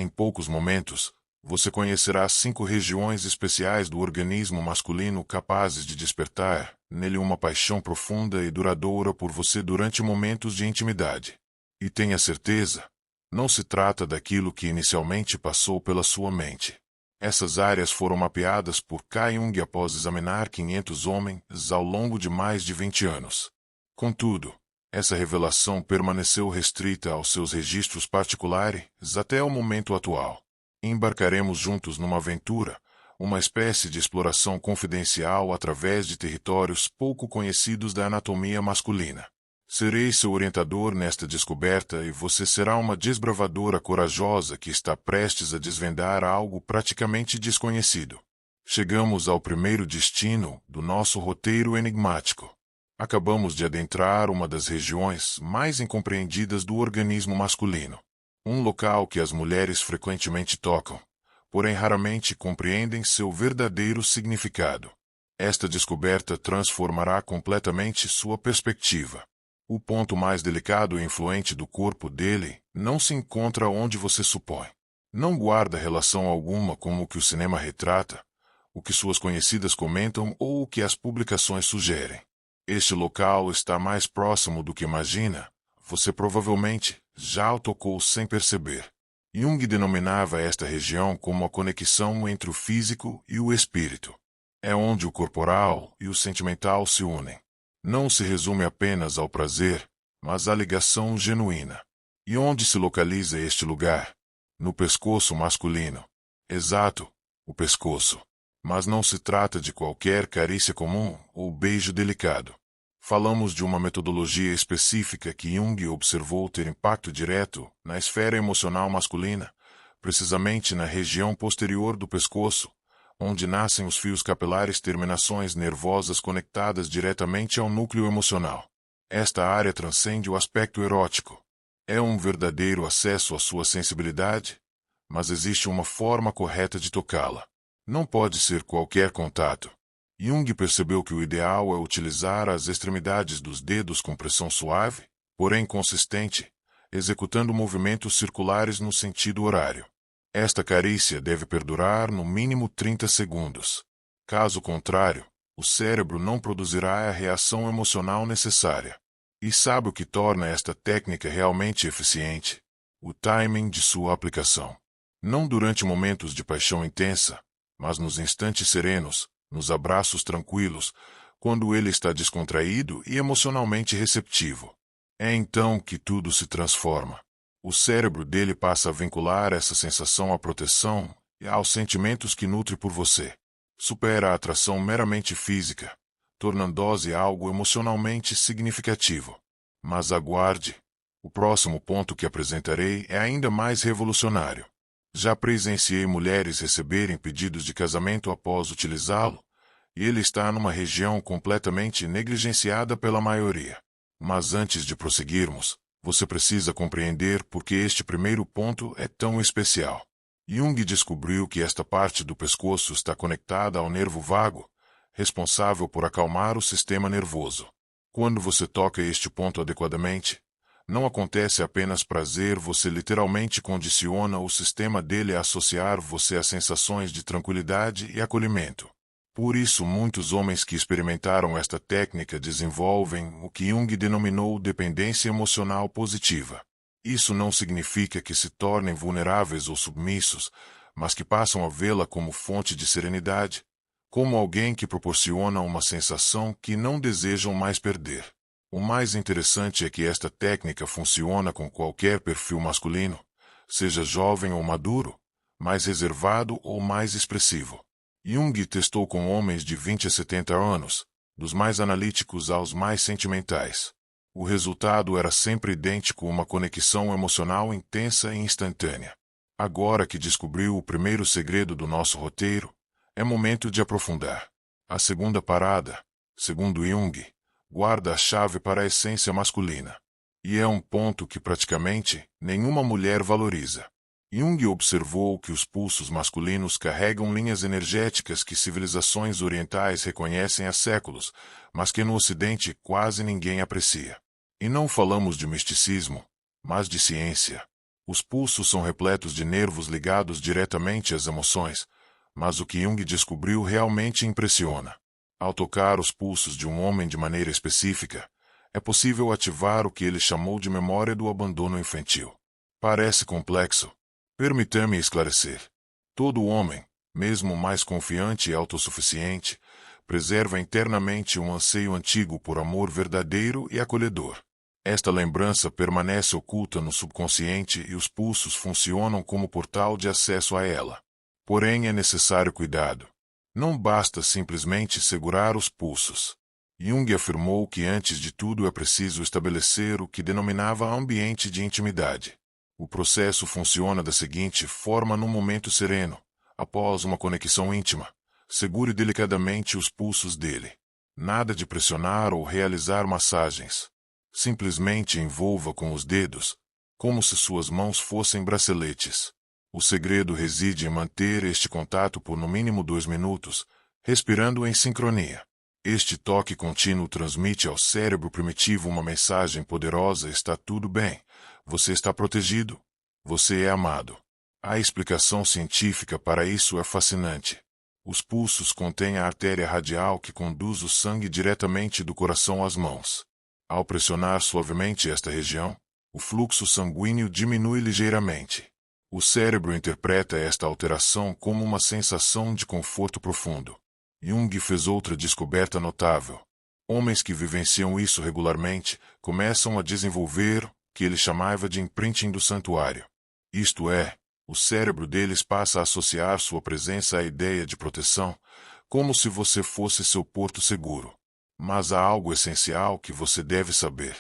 Em poucos momentos, você conhecerá 5 regiões especiais do organismo masculino capazes de despertar nele uma paixão profunda e duradoura por você durante momentos de intimidade. E tenha certeza, não se trata daquilo que inicialmente passou pela sua mente. Essas áreas foram mapeadas por Carl Jung após examinar 500 homens ao longo de mais de 20 anos. Contudo, essa revelação permaneceu restrita aos seus registros particulares até o momento atual. Embarcaremos juntos numa aventura, uma espécie de exploração confidencial através de territórios pouco conhecidos da anatomia masculina. Serei seu orientador nesta descoberta e você será uma desbravadora corajosa que está prestes a desvendar algo praticamente desconhecido. Chegamos ao primeiro destino do nosso roteiro enigmático. Acabamos de adentrar uma das regiões mais incompreendidas do organismo masculino. Um local que as mulheres frequentemente tocam, porém raramente compreendem seu verdadeiro significado. Esta descoberta transformará completamente sua perspectiva. O ponto mais delicado e influente do corpo dele não se encontra onde você supõe. Não guarda relação alguma com o que o cinema retrata, o que suas conhecidas comentam ou o que as publicações sugerem. Este local está mais próximo do que imagina. Você provavelmente já o tocou sem perceber. Jung denominava esta região como a conexão entre o físico e o espírito. É onde o corporal e o sentimental se unem. Não se resume apenas ao prazer, mas à ligação genuína. E onde se localiza este lugar? No pescoço masculino. Exato, o pescoço. Mas não se trata de qualquer carícia comum ou beijo delicado. Falamos de uma metodologia específica que Jung observou ter impacto direto na esfera emocional masculina, precisamente na região posterior do pescoço, onde nascem os fios capilares, terminações nervosas conectadas diretamente ao núcleo emocional. Esta área transcende o aspecto erótico. É um verdadeiro acesso à sua sensibilidade, mas existe uma forma correta de tocá-la. Não pode ser qualquer contato. Jung percebeu que o ideal é utilizar as extremidades dos dedos com pressão suave, porém consistente, executando movimentos circulares no sentido horário. Esta carícia deve perdurar no mínimo 30 segundos. Caso contrário, o cérebro não produzirá a reação emocional necessária. E sabe o que torna esta técnica realmente eficiente? O timing de sua aplicação. Não durante momentos de paixão intensa, mas nos instantes serenos, nos abraços tranquilos, quando ele está descontraído e emocionalmente receptivo. É então que tudo se transforma. O cérebro dele passa a vincular essa sensação à proteção e aos sentimentos que nutre por você. Supera a atração meramente física, tornando-se algo emocionalmente significativo. Mas aguarde, o próximo ponto que apresentarei é ainda mais revolucionário. Já presenciei mulheres receberem pedidos de casamento após utilizá-lo, e ele está numa região completamente negligenciada pela maioria. Mas antes de prosseguirmos, você precisa compreender por que este primeiro ponto é tão especial. Jung descobriu que esta parte do pescoço está conectada ao nervo vago, responsável por acalmar o sistema nervoso. Quando você toca este ponto adequadamente, não acontece apenas prazer, você literalmente condiciona o sistema dele a associar você a sensações de tranquilidade e acolhimento. Por isso, muitos homens que experimentaram esta técnica desenvolvem o que Jung denominou dependência emocional positiva. Isso não significa que se tornem vulneráveis ou submissos, mas que passam a vê-la como fonte de serenidade, como alguém que proporciona uma sensação que não desejam mais perder. O mais interessante é que esta técnica funciona com qualquer perfil masculino, seja jovem ou maduro, mais reservado ou mais expressivo. Jung testou com homens de 20 a 70 anos, dos mais analíticos aos mais sentimentais. O resultado era sempre idêntico, uma conexão emocional intensa e instantânea. Agora que descobriu o primeiro segredo do nosso roteiro, é momento de aprofundar. A segunda parada, segundo Jung, guarda a chave para a essência masculina. E é um ponto que praticamente nenhuma mulher valoriza. Jung observou que os pulsos masculinos carregam linhas energéticas que civilizações orientais reconhecem há séculos, mas que no Ocidente quase ninguém aprecia. E não falamos de misticismo, mas de ciência. Os pulsos são repletos de nervos ligados diretamente às emoções, mas o que Jung descobriu realmente impressiona. Ao tocar os pulsos de um homem de maneira específica, é possível ativar o que ele chamou de memória do abandono infantil. Parece complexo. Permita-me esclarecer. Todo homem, mesmo o mais confiante e autossuficiente, preserva internamente um anseio antigo por amor verdadeiro e acolhedor. Esta lembrança permanece oculta no subconsciente e os pulsos funcionam como portal de acesso a ela. Porém, é necessário cuidado. Não basta simplesmente segurar os pulsos. Jung afirmou que antes de tudo é preciso estabelecer o que denominava ambiente de intimidade. O processo funciona da seguinte forma: num momento sereno, após uma conexão íntima, segure delicadamente os pulsos dele. Nada de pressionar ou realizar massagens. Simplesmente envolva com os dedos, como se suas mãos fossem braceletes. O segredo reside em manter este contato por no mínimo 2 minutos, respirando em sincronia. Este toque contínuo transmite ao cérebro primitivo uma mensagem poderosa: está tudo bem, você está protegido, você é amado. A explicação científica para isso é fascinante. Os pulsos contêm a artéria radial que conduz o sangue diretamente do coração às mãos. Ao pressionar suavemente esta região, o fluxo sanguíneo diminui ligeiramente. O cérebro interpreta esta alteração como uma sensação de conforto profundo. Jung fez outra descoberta notável. Homens que vivenciam isso regularmente começam a desenvolver o que ele chamava de imprinting do santuário. Isto é, o cérebro deles passa a associar sua presença à ideia de proteção, como se você fosse seu porto seguro. Mas há algo essencial que você deve saber.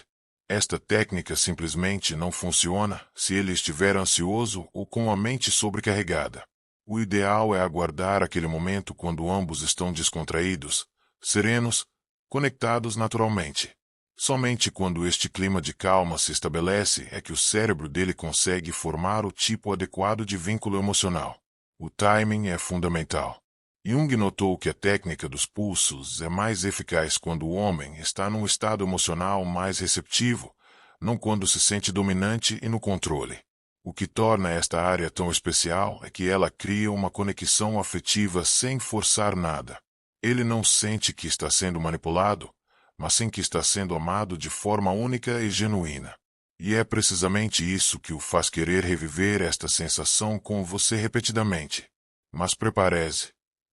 Esta técnica simplesmente não funciona se ele estiver ansioso ou com a mente sobrecarregada. O ideal é aguardar aquele momento quando ambos estão descontraídos, serenos, conectados naturalmente. Somente quando este clima de calma se estabelece é que o cérebro dele consegue formar o tipo adequado de vínculo emocional. O timing é fundamental. Jung notou que a técnica dos pulsos é mais eficaz quando o homem está num estado emocional mais receptivo, não quando se sente dominante e no controle. O que torna esta área tão especial é que ela cria uma conexão afetiva sem forçar nada. Ele não sente que está sendo manipulado, mas sim que está sendo amado de forma única e genuína. E é precisamente isso que o faz querer reviver esta sensação com você repetidamente. Mas prepare-se,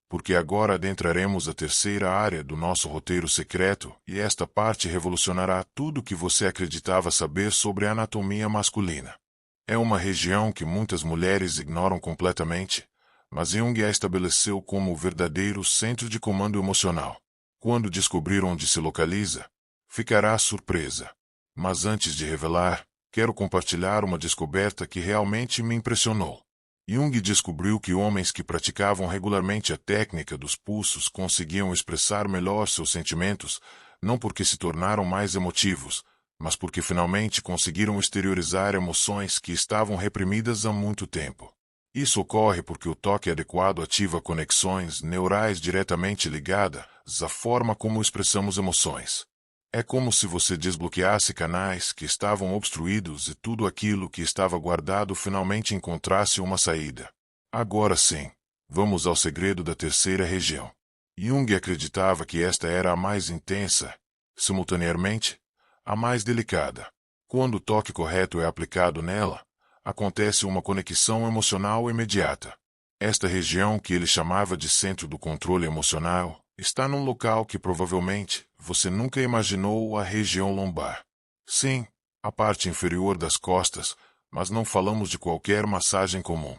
porque agora adentraremos a terceira área do nosso roteiro secreto e esta parte revolucionará tudo o que você acreditava saber sobre a anatomia masculina. É uma região que muitas mulheres ignoram completamente, mas Jung a estabeleceu como o verdadeiro centro de comando emocional. Quando descobrir onde se localiza, ficará surpresa. Mas antes de revelar, quero compartilhar uma descoberta que realmente me impressionou. Jung descobriu que homens que praticavam regularmente a técnica dos pulsos conseguiam expressar melhor seus sentimentos, não porque se tornaram mais emotivos, mas porque finalmente conseguiram exteriorizar emoções que estavam reprimidas há muito tempo. Isso ocorre porque o toque adequado ativa conexões neurais diretamente ligadas à forma como expressamos emoções. É como se você desbloqueasse canais que estavam obstruídos e tudo aquilo que estava guardado finalmente encontrasse uma saída. Agora sim, vamos ao segredo da terceira região. Jung acreditava que esta era a mais intensa, simultaneamente, a mais delicada. Quando o toque correto é aplicado nela, acontece uma conexão emocional imediata. Esta região, que ele chamava de centro do controle emocional, está num local que provavelmente você nunca imaginou: a região lombar. Sim, a parte inferior das costas, mas não falamos de qualquer massagem comum.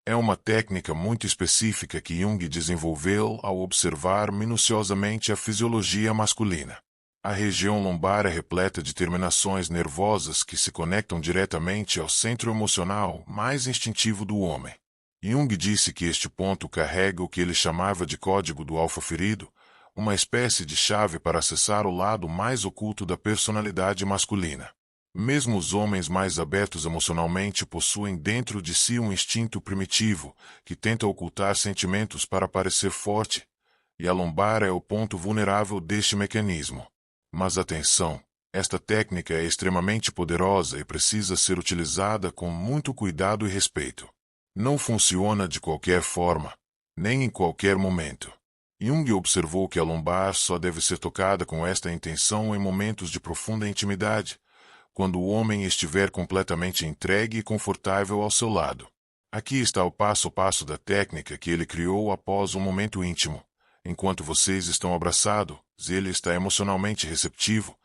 É uma técnica muito específica que Jung desenvolveu ao observar minuciosamente a fisiologia masculina. A região lombar é repleta de terminações nervosas que se conectam diretamente ao centro emocional mais instintivo do homem. Jung disse que este ponto carrega o que ele chamava de código do alfa ferido, uma espécie de chave para acessar o lado mais oculto da personalidade masculina. Mesmo os homens mais abertos emocionalmente possuem dentro de si um instinto primitivo, que tenta ocultar sentimentos para parecer forte, e a lombar é o ponto vulnerável deste mecanismo. Mas atenção, Esta técnica é extremamente poderosa e precisa ser utilizada com muito cuidado e respeito. Não funciona de qualquer forma, nem em qualquer momento. Jung observou que a lombar só deve ser tocada com esta intenção em momentos de profunda intimidade, quando o homem estiver completamente entregue e confortável ao seu lado. Aqui está o passo a passo da técnica que ele criou após um momento íntimo. Enquanto vocês estão abraçados, ele está emocionalmente receptivo.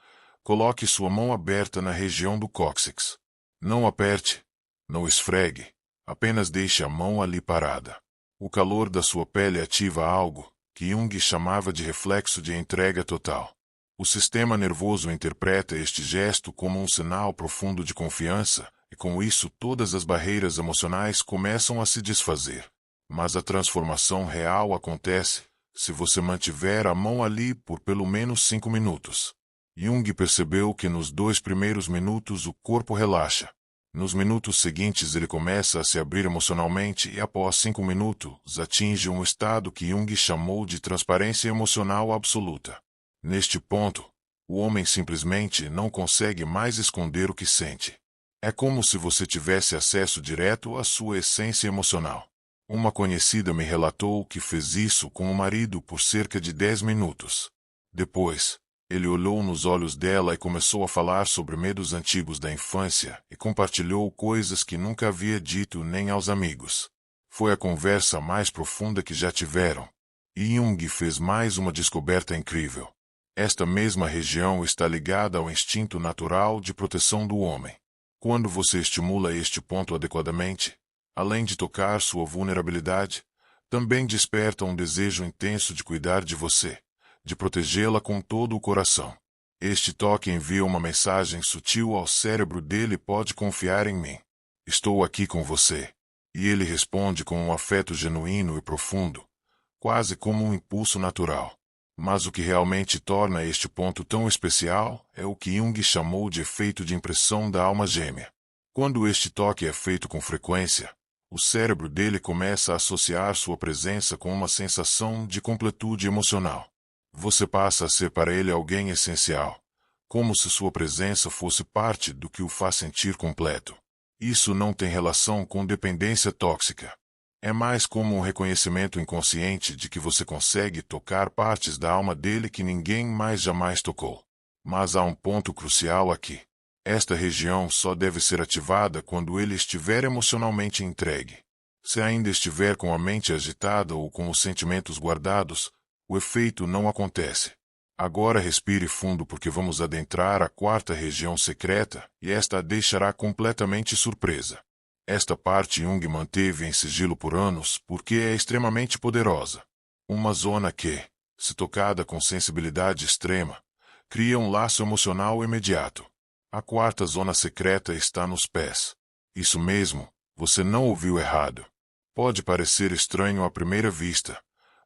Coloque sua mão aberta na região do cóccix. Não aperte, não esfregue, apenas deixe a mão ali parada. O calor da sua pele ativa algo que Jung chamava de reflexo de entrega total. O sistema nervoso interpreta este gesto como um sinal profundo de confiança, e com isso todas as barreiras emocionais começam a se desfazer. Mas a transformação real acontece se você mantiver a mão ali por pelo menos 5 minutos. Jung percebeu que nos 2 primeiros minutos o corpo relaxa. Nos minutos seguintes ele começa a se abrir emocionalmente e após 5 minutos atinge um estado que Jung chamou de transparência emocional absoluta. Neste ponto, o homem simplesmente não consegue mais esconder o que sente. É como se você tivesse acesso direto à sua essência emocional. Uma conhecida me relatou que fez isso com o marido por cerca de 10 minutos. Depois, ele olhou nos olhos dela e começou a falar sobre medos antigos da infância e compartilhou coisas que nunca havia dito nem aos amigos. Foi a conversa mais profunda que já tiveram. E Jung fez mais uma descoberta incrível. Esta mesma região está ligada ao instinto natural de proteção do homem. Quando você estimula este ponto adequadamente, além de tocar sua vulnerabilidade, também desperta um desejo intenso de cuidar de você, de protegê-la com todo o coração. Este toque envia uma mensagem sutil ao cérebro dele: pode confiar em mim. Estou aqui com você. E ele responde com um afeto genuíno e profundo, quase como um impulso natural. Mas o que realmente torna este ponto tão especial é o que Jung chamou de efeito de impressão da alma gêmea. Quando este toque é feito com frequência, o cérebro dele começa a associar sua presença com uma sensação de completude emocional. Você passa a ser para ele alguém essencial, como se sua presença fosse parte do que o faz sentir completo. Isso não tem relação com dependência tóxica. É mais como um reconhecimento inconsciente de que você consegue tocar partes da alma dele que ninguém mais jamais tocou. Mas há um ponto crucial aqui. Esta região só deve ser ativada quando ele estiver emocionalmente entregue. Se ainda estiver com a mente agitada ou com os sentimentos guardados, o efeito não acontece. Agora respire fundo porque vamos adentrar a 4ª região secreta e esta a deixará completamente surpresa. Esta parte Jung manteve em sigilo por anos porque é extremamente poderosa. Uma zona que, se tocada com sensibilidade extrema, cria um laço emocional imediato. A 4ª zona secreta está nos pés. Isso mesmo, você não ouviu errado. Pode parecer estranho à primeira vista,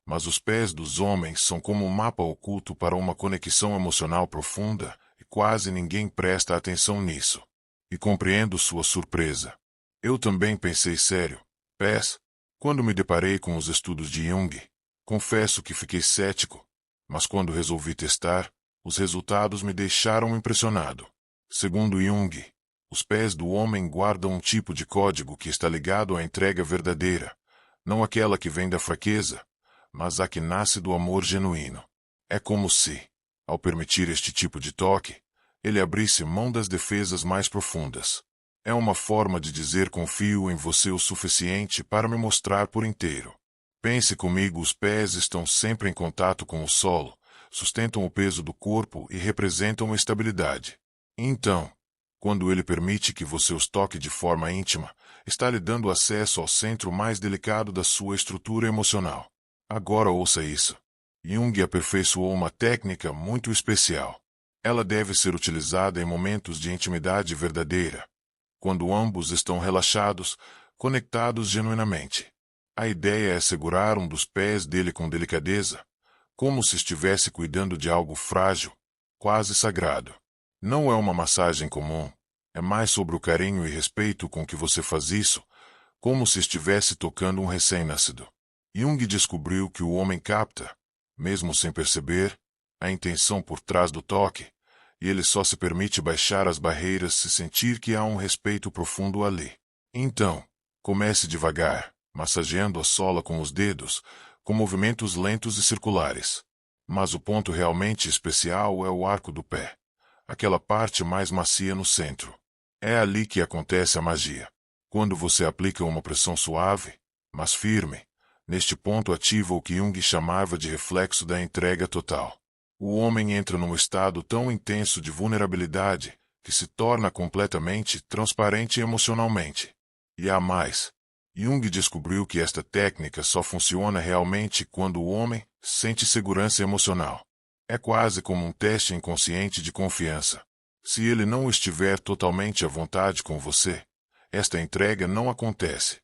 mas os pés dos homens são como um mapa oculto para uma conexão emocional profunda e quase ninguém presta atenção nisso. E compreendo sua surpresa. Eu também pensei sério, pés, quando me deparei com os estudos de Jung. Confesso que fiquei cético, mas quando resolvi testar, os resultados me deixaram impressionado. Segundo Jung, os pés do homem guardam um tipo de código que está ligado à entrega verdadeira, não aquela que vem da fraqueza, mas a que nasce do amor genuíno. É como se, ao permitir este tipo de toque, ele abrisse mão das defesas mais profundas. É uma forma de dizer: confio em você o suficiente para me mostrar por inteiro. Pense comigo, os pés estão sempre em contato com o solo, sustentam o peso do corpo e representam estabilidade. Então, quando ele permite que você os toque de forma íntima, está lhe dando acesso ao centro mais delicado da sua estrutura emocional. Agora ouça isso. Jung aperfeiçoou uma técnica muito especial. Ela deve ser utilizada em momentos de intimidade verdadeira, quando ambos estão relaxados, conectados genuinamente. A ideia é segurar um dos pés dele com delicadeza, como se estivesse cuidando de algo frágil, quase sagrado. Não é uma massagem comum, é mais sobre o carinho e respeito com que você faz isso, como se estivesse tocando um recém-nascido. Jung descobriu que o homem capta, mesmo sem perceber, a intenção por trás do toque, e ele só se permite baixar as barreiras se sentir que há um respeito profundo ali. Então, comece devagar, massageando a sola com os dedos, com movimentos lentos e circulares. Mas o ponto realmente especial é o arco do pé, aquela parte mais macia no centro. É ali que acontece a magia. Quando você aplica uma pressão suave, mas firme, neste ponto ativa o que Jung chamava de reflexo da entrega total. O homem entra num estado tão intenso de vulnerabilidade que se torna completamente transparente emocionalmente. E há mais. Jung descobriu que esta técnica só funciona realmente quando o homem sente segurança emocional. É quase como um teste inconsciente de confiança. Se ele não estiver totalmente à vontade com você, esta entrega não acontece.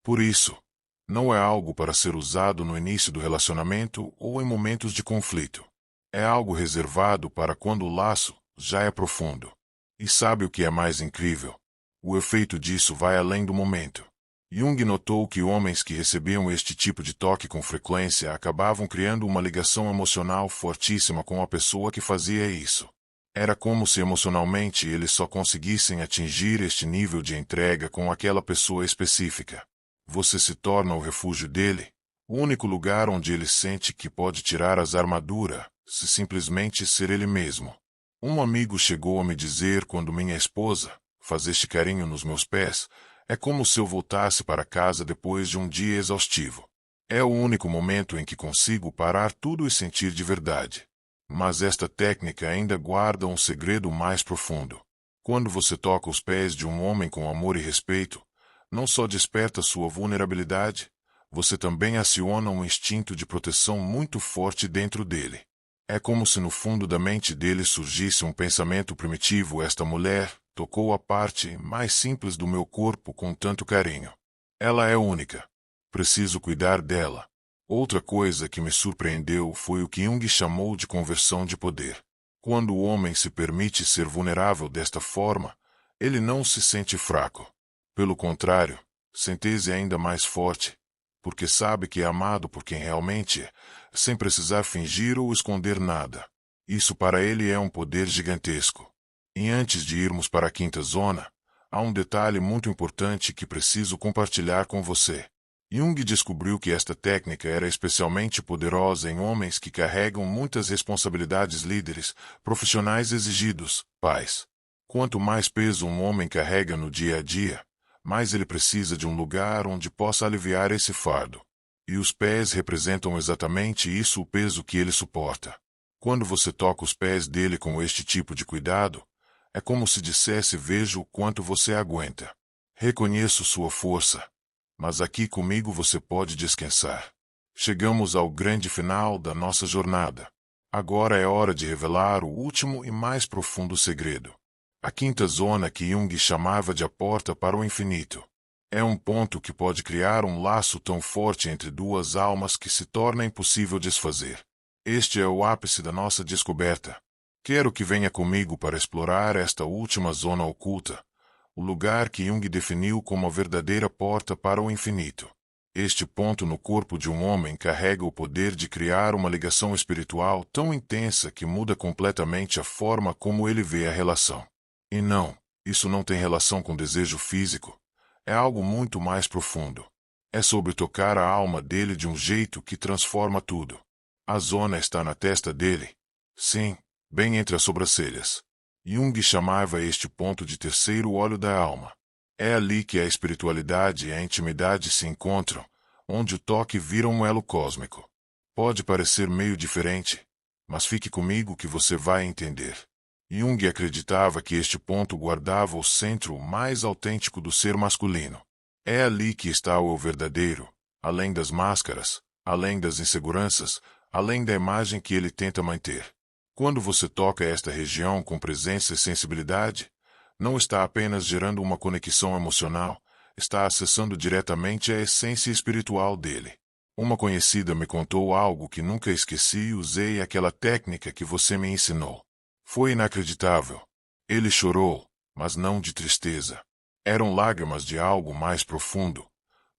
Por isso, não é algo para ser usado no início do relacionamento ou em momentos de conflito. É algo reservado para quando o laço já é profundo. E sabe o que é mais incrível? O efeito disso vai além do momento. Jung notou que homens que recebiam este tipo de toque com frequência acabavam criando uma ligação emocional fortíssima com a pessoa que fazia isso. Era como se emocionalmente eles só conseguissem atingir este nível de entrega com aquela pessoa específica. Você se torna o refúgio dele, o único lugar onde ele sente que pode tirar as armaduras, se simplesmente ser ele mesmo. Um amigo chegou a me dizer quando minha esposa faz este carinho nos meus pés, é como se eu voltasse para casa depois de um dia exaustivo. É o único momento em que consigo parar tudo e sentir de verdade. Mas esta técnica ainda guarda um segredo mais profundo. Quando você toca os pés de um homem com amor e respeito, não só desperta sua vulnerabilidade, você também aciona um instinto de proteção muito forte dentro dele. É como se no fundo da mente dele surgisse um pensamento primitivo: esta mulher tocou a parte mais simples do meu corpo com tanto carinho. Ela é única. Preciso cuidar dela. Outra coisa que me surpreendeu foi o que Jung chamou de conversão de poder. Quando o homem se permite ser vulnerável desta forma, ele não se sente fraco. Pelo contrário, sente-se ainda mais forte, porque sabe que é amado por quem realmente é, sem precisar fingir ou esconder nada. Isso para ele é um poder gigantesco. E antes de irmos para a quinta zona, há um detalhe muito importante que preciso compartilhar com você. Jung descobriu que esta técnica era especialmente poderosa em homens que carregam muitas responsabilidades, líderes, profissionais exigidos, pais. Quanto mais peso um homem carrega no dia a dia, mais ele precisa de um lugar onde possa aliviar esse fardo. E os pés representam exatamente isso, o peso que ele suporta. Quando você toca os pés dele com este tipo de cuidado, é como se dissesse: vejo o quanto você aguenta. Reconheço sua força. Mas aqui comigo você pode descansar. Chegamos ao grande final da nossa jornada. Agora é hora de revelar o último e mais profundo segredo. A quinta zona, que Jung chamava de a porta para o infinito. É um ponto que pode criar um laço tão forte entre duas almas que se torna impossível desfazer. Este é o ápice da nossa descoberta. Quero que venha comigo para explorar esta última zona oculta, o lugar que Jung definiu como a verdadeira porta para o infinito. Este ponto no corpo de um homem carrega o poder de criar uma ligação espiritual tão intensa que muda completamente a forma como ele vê a relação. E não, isso não tem relação com desejo físico. É algo muito mais profundo. É sobre tocar a alma dele de um jeito que transforma tudo. A zona está na testa dele. Sim, bem entre as sobrancelhas. Jung chamava este ponto de terceiro olho da alma. É ali que a espiritualidade e a intimidade se encontram, onde o toque vira um elo cósmico. Pode parecer meio diferente, mas fique comigo que você vai entender. Jung acreditava que este ponto guardava o centro mais autêntico do ser masculino. É ali que está o eu verdadeiro, além das máscaras, além das inseguranças, além da imagem que ele tenta manter. Quando você toca esta região com presença e sensibilidade, não está apenas gerando uma conexão emocional, está acessando diretamente a essência espiritual dele. Uma conhecida me contou algo que nunca esqueci e usei aquela técnica que você me ensinou. Foi inacreditável. Ele chorou, mas não de tristeza. Eram lágrimas de algo mais profundo,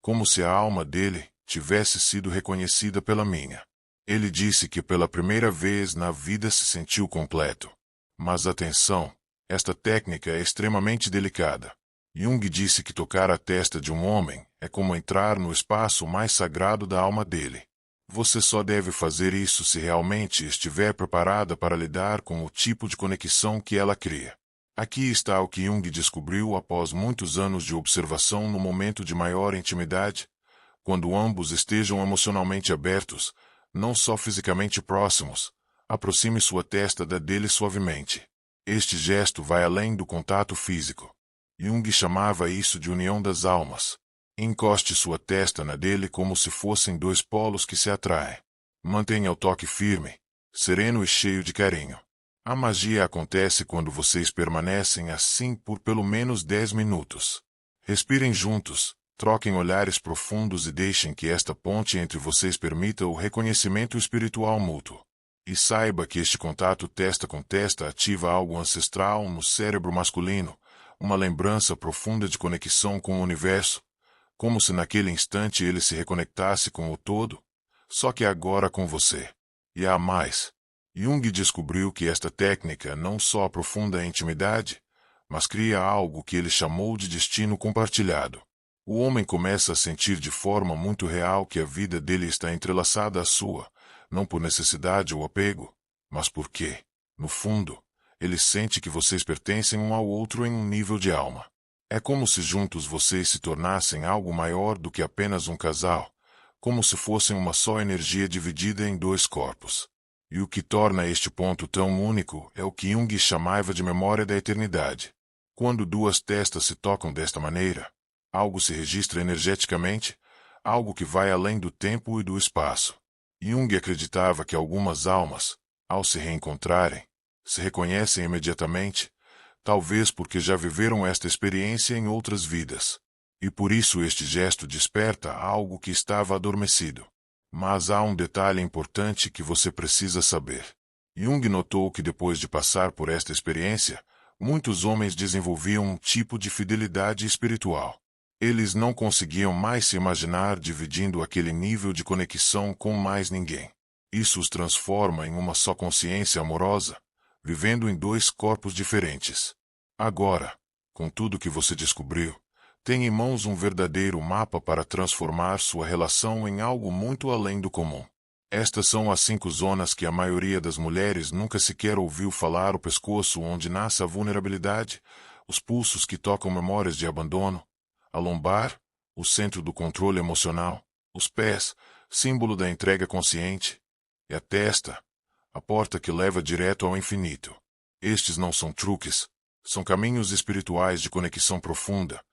como se a alma dele tivesse sido reconhecida pela minha. Ele disse que pela primeira vez na vida se sentiu completo. Mas atenção, esta técnica é extremamente delicada. Jung disse que tocar a testa de um homem é como entrar no espaço mais sagrado da alma dele. Você só deve fazer isso se realmente estiver preparada para lidar com o tipo de conexão que ela cria. Aqui está o que Jung descobriu após muitos anos de observação no momento de maior intimidade, quando ambos estejam emocionalmente abertos, não só fisicamente próximos. Aproxime sua testa da dele suavemente. Este gesto vai além do contato físico. Jung chamava isso de união das almas. Encoste sua testa na dele como se fossem dois polos que se atraem. Mantenha o toque firme, sereno e cheio de carinho. A magia acontece quando vocês permanecem assim por pelo menos 10 minutos. Respirem juntos, troquem olhares profundos e deixem que esta ponte entre vocês permita o reconhecimento espiritual mútuo. E saiba que este contato testa com testa ativa algo ancestral no cérebro masculino, uma lembrança profunda de conexão com o universo, como se naquele instante ele se reconectasse com o todo, só que agora com você. E há mais. Jung descobriu que esta técnica não só aprofunda a intimidade, mas cria algo que ele chamou de destino compartilhado. O homem começa a sentir de forma muito real que a vida dele está entrelaçada à sua, não por necessidade ou apego, mas porque, no fundo, ele sente que vocês pertencem um ao outro em um nível de alma. É como se juntos vocês se tornassem algo maior do que apenas um casal, como se fossem uma só energia dividida em dois corpos. E o que torna este ponto tão único é o que Jung chamava de memória da eternidade. Quando duas testas se tocam desta maneira, algo se registra energeticamente, algo que vai além do tempo e do espaço. Jung acreditava que algumas almas, ao se reencontrarem, se reconhecem imediatamente, talvez porque já viveram esta experiência em outras vidas. E por isso este gesto desperta algo que estava adormecido. Mas há um detalhe importante que você precisa saber. Jung notou que depois de passar por esta experiência, muitos homens desenvolviam um tipo de fidelidade espiritual. Eles não conseguiam mais se imaginar dividindo aquele nível de conexão com mais ninguém. Isso os transforma em uma só consciência amorosa, vivendo em dois corpos diferentes. Agora, com tudo que você descobriu, tem em mãos um verdadeiro mapa para transformar sua relação em algo muito além do comum. Estas são as 5 zonas que a maioria das mulheres nunca sequer ouviu falar: o pescoço, onde nasce a vulnerabilidade, os pulsos que tocam memórias de abandono, a lombar, o centro do controle emocional, os pés, símbolo da entrega consciente, e a testa, a porta que leva direto ao infinito. Estes não são truques, são caminhos espirituais de conexão profunda,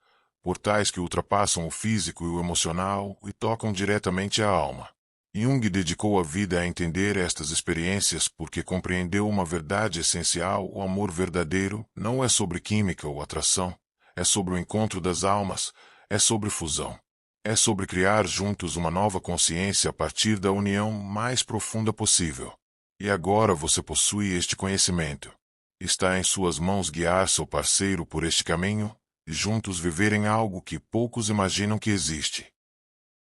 portais que ultrapassam o físico e o emocional e tocam diretamente a alma. Jung dedicou a vida a entender estas experiências porque compreendeu uma verdade essencial: o amor verdadeiro não é sobre química ou atração, é sobre o encontro das almas, é sobre fusão. É sobre criar juntos uma nova consciência a partir da união mais profunda possível. E agora você possui este conhecimento. Está em suas mãos guiar seu parceiro por este caminho, e juntos viverem algo que poucos imaginam que existe.